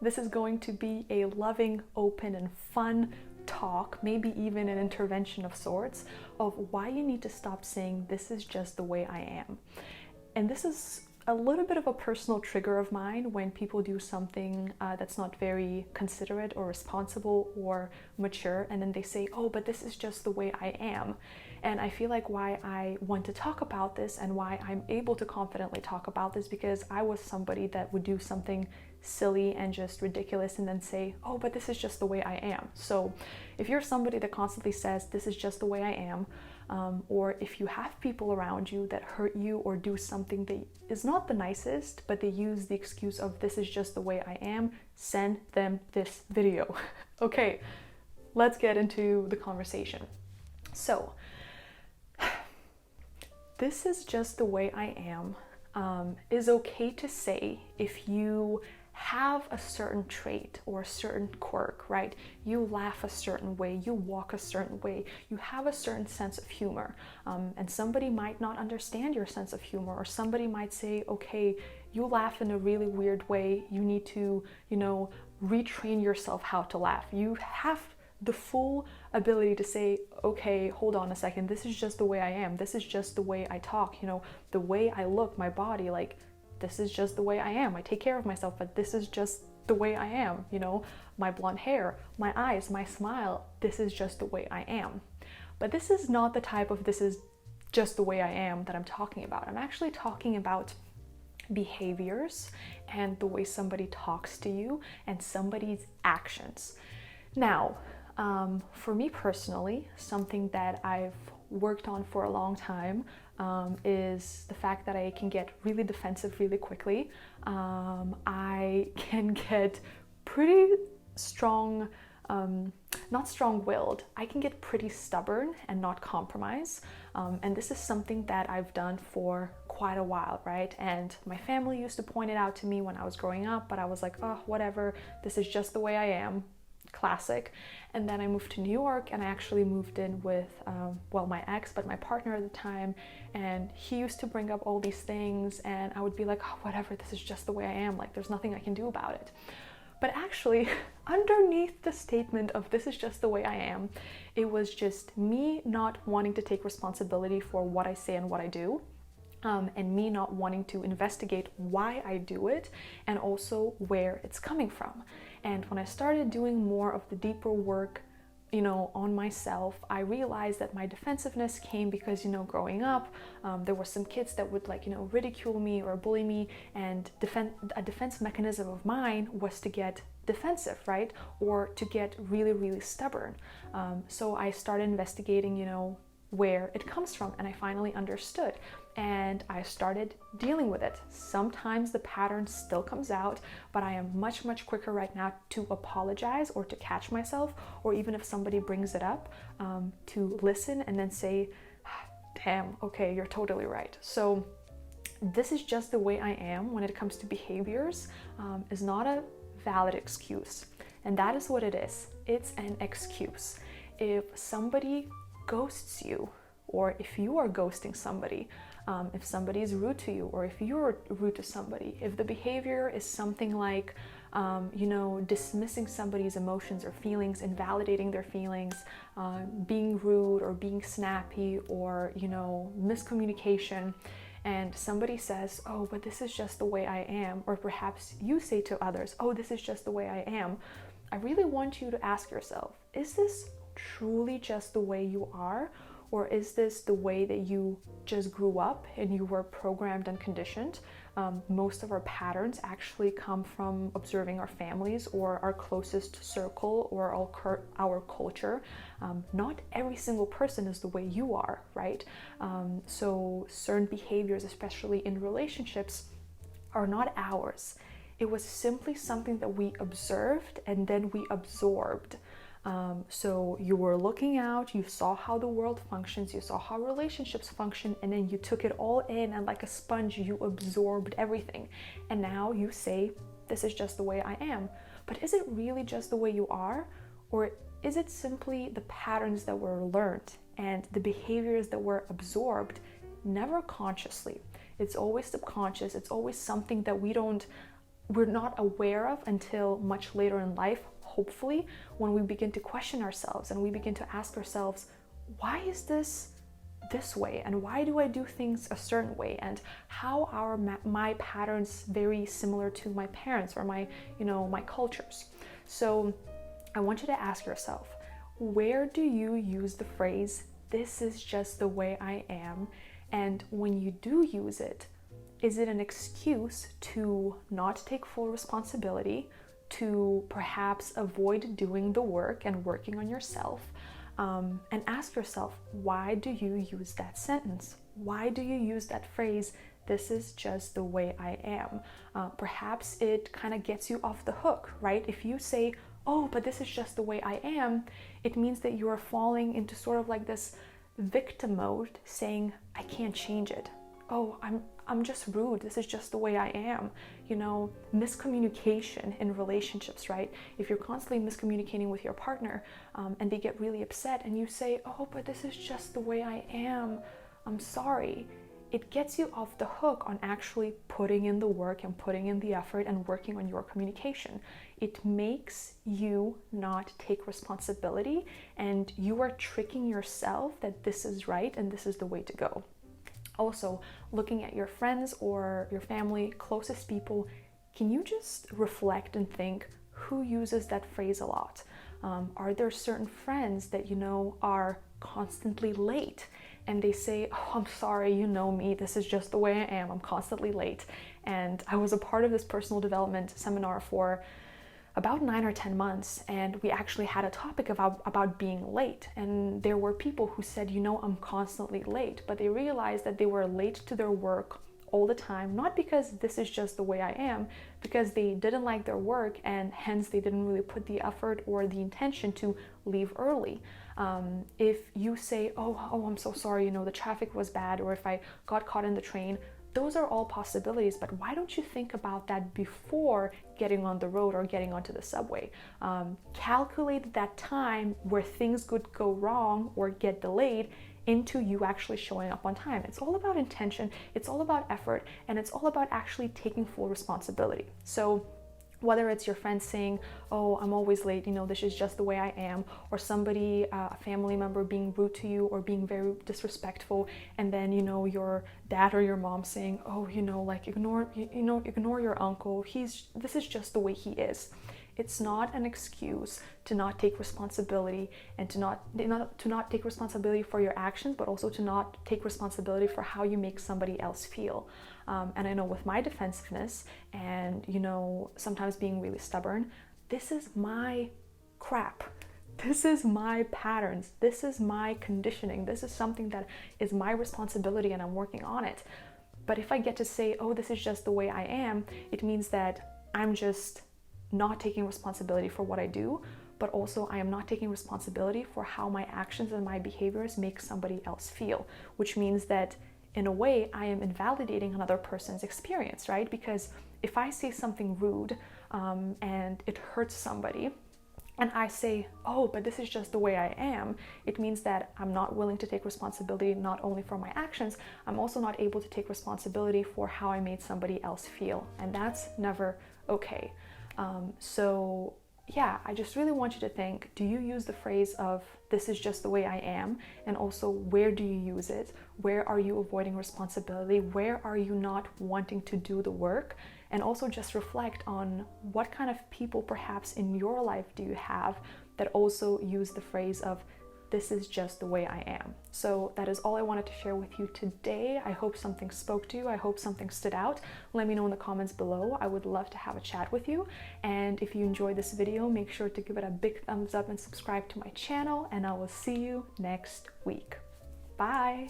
This is going to be a loving, open, and fun talk, maybe even an intervention of sorts, of why you need to stop saying, "This is just the way I am." And this is a little bit of a personal trigger of mine when people do something that's not very considerate or responsible or mature, and then they say, "Oh, but this is just the way I am." And I feel like why I want to talk about this and why I'm able to confidently talk about this, because I was somebody that would do something silly and just ridiculous and then say, "Oh, but this is just the way I am." So if you're somebody that constantly says, "This is just the way I am," or if you have people around you that hurt you or do something that is not the nicest, but they use the excuse of "this is just the way I am," send them this video. Okay, let's get into the conversation. So, "This is just the way I am" is okay to say if you have a certain trait or a certain quirk, right? You laugh a certain way, you walk a certain way, you have a certain sense of humor, and somebody might not understand your sense of humor, or somebody might say, "Okay, you laugh in a really weird way, you need to, retrain yourself how to laugh." You have the full ability to say, "Okay, hold on a second, this is just the way I am, this is just the way I talk, the way I look, my body, like, this is just the way I am. I take care of myself, but this is just the way I am, my blonde hair, my eyes, my smile, this is just the way I am." But this is not the type of "this is just the way I am" that I'm talking about. I'm actually talking about behaviors and the way somebody talks to you and somebody's actions. Now, for me personally, something that I've worked on for a long time is the fact that I can get really defensive really quickly. I can get pretty strong, not strong-willed. I can get pretty stubborn and not compromise. And this is something that I've done for quite a while, right? And my family used to point it out to me when I was growing up, but I was like, "Oh, whatever, this is just the way I am." Classic. And then I moved to New York, and I actually moved in with my ex, but my partner at the time, and he used to bring up all these things, and I would be like, "Oh, whatever, this is just the way I am, like there's nothing I can do about it." But actually, underneath the statement of "this is just the way I am," it was just me not wanting to take responsibility for what I say and what I do. And me not wanting to investigate why I do it and also where it's coming from. And when I started doing more of the deeper work, on myself, I realized that my defensiveness came because, growing up, there were some kids that would ridicule me or bully me, and a defense mechanism of mine was to get defensive, right? Or to get really, really stubborn. So I started investigating, where it comes from, and I finally understood, and I started dealing with it. Sometimes the pattern still comes out, but I am much, much quicker right now to apologize or to catch myself, or even if somebody brings it up, to listen and then say, "Damn, okay, you're totally right." So "this is just the way I am" when it comes to behaviors is not a valid excuse, and that is what it is. It's an excuse. If somebody ghosts you, or if you are ghosting somebody, if somebody is rude to you, or if you're rude to somebody, if the behavior is something like dismissing somebody's emotions or feelings, invalidating their feelings, being rude or being snappy, or miscommunication, and somebody says, "Oh, but this is just the way I am," or perhaps you say to others, "Oh, this is just the way I am," I really want you to ask yourself, is this truly just the way you are? Or is this the way that you just grew up and you were programmed and conditioned? Most of our patterns actually come from observing our families or our closest circle or our culture. Not every single person is the way you are, right? So certain behaviors, especially in relationships, are not ours. It was simply something that we observed and then we absorbed. So you were looking out, you saw how the world functions, you saw how relationships function, and then you took it all in, and like a sponge, you absorbed everything. And now you say, "This is just the way I am." But is it really just the way you are? Or is it simply the patterns that were learned and the behaviors that were absorbed, never consciously? It's always subconscious. It's always something that we don't we're not aware of until much later in life, hopefully, when we begin to question ourselves and we begin to ask ourselves, why is this way, and why do I do things a certain way, and how are my patterns very similar to my parents or my cultures. So I want you to ask yourself, where do you use the phrase, this is just the way I am? And when you do use it, is it an excuse to not take full responsibility, to perhaps avoid doing the work and working on yourself? And ask yourself, why do you use that sentence? Why do you use that phrase, this is just the way I am? Perhaps it kind of gets you off the hook, right? If you say, oh, but this is just the way I am, it means that you are falling into sort of like this victim mode, saying, I can't change it. Oh, I'm just rude. This is just the way I am. Miscommunication in relationships, right? If you're constantly miscommunicating with your partner and they get really upset and you say, oh, but this is just the way I am, I'm sorry. It gets you off the hook on actually putting in the work and putting in the effort and working on your communication. It makes you not take responsibility, and you are tricking yourself that this is right and this is the way to go. Also, looking at your friends or your family, closest people, can you just reflect and think, who uses that phrase a lot? Are there certain friends that are constantly late and they say, oh, I'm sorry, you know me, this is just the way I am, I'm constantly late. And I was a part of this personal development seminar for about 9 or 10 months, and we actually had a topic about being late, and there were people who said, I'm constantly late, but they realized that they were late to their work all the time, not because this is just the way I am, because they didn't like their work and hence they didn't really put the effort or the intention to leave early. If you say, oh, I'm so sorry, the traffic was bad, or if I got caught in the train, those are all possibilities, but why don't you think about that before getting on the road or getting onto the subway? Calculate that time where things could go wrong or get delayed into you actually showing up on time. It's all about intention, it's all about effort, and it's all about actually taking full responsibility. So whether it's your friend saying, oh, I'm always late, this is just the way I am, or somebody, a family member being rude to you or being very disrespectful, and then, your dad or your mom saying, oh, ignore your uncle, this is just the way he is. It's not an excuse to not take responsibility and to not take responsibility for your actions, but also to not take responsibility for how you make somebody else feel. And I know with my defensiveness and, sometimes being really stubborn, this is my crap. This is my patterns. This is my conditioning. This is something that is my responsibility and I'm working on it. But if I get to say, oh, this is just the way I am, it means that I'm just not taking responsibility for what I do, but also I am not taking responsibility for how my actions and my behaviors make somebody else feel, which means that in a way I am invalidating another person's experience, right? Because if I say something rude and it hurts somebody, and I say, oh, but this is just the way I am, it means that I'm not willing to take responsibility not only for my actions, I'm also not able to take responsibility for how I made somebody else feel, and that's never okay. So yeah, I just really want you to think, do you use the phrase of this is just the way I am? And also, where do you use it? Where are you avoiding responsibility? Where are you not wanting to do the work? And also just reflect on what kind of people perhaps in your life do you have that also use the phrase of this is just the way I am. So that is all I wanted to share with you today. I hope something spoke to you. I hope something stood out. Let me know in the comments below. I would love to have a chat with you. And if you enjoyed this video, make sure to give it a big thumbs up and subscribe to my channel. And I will see you next week. Bye.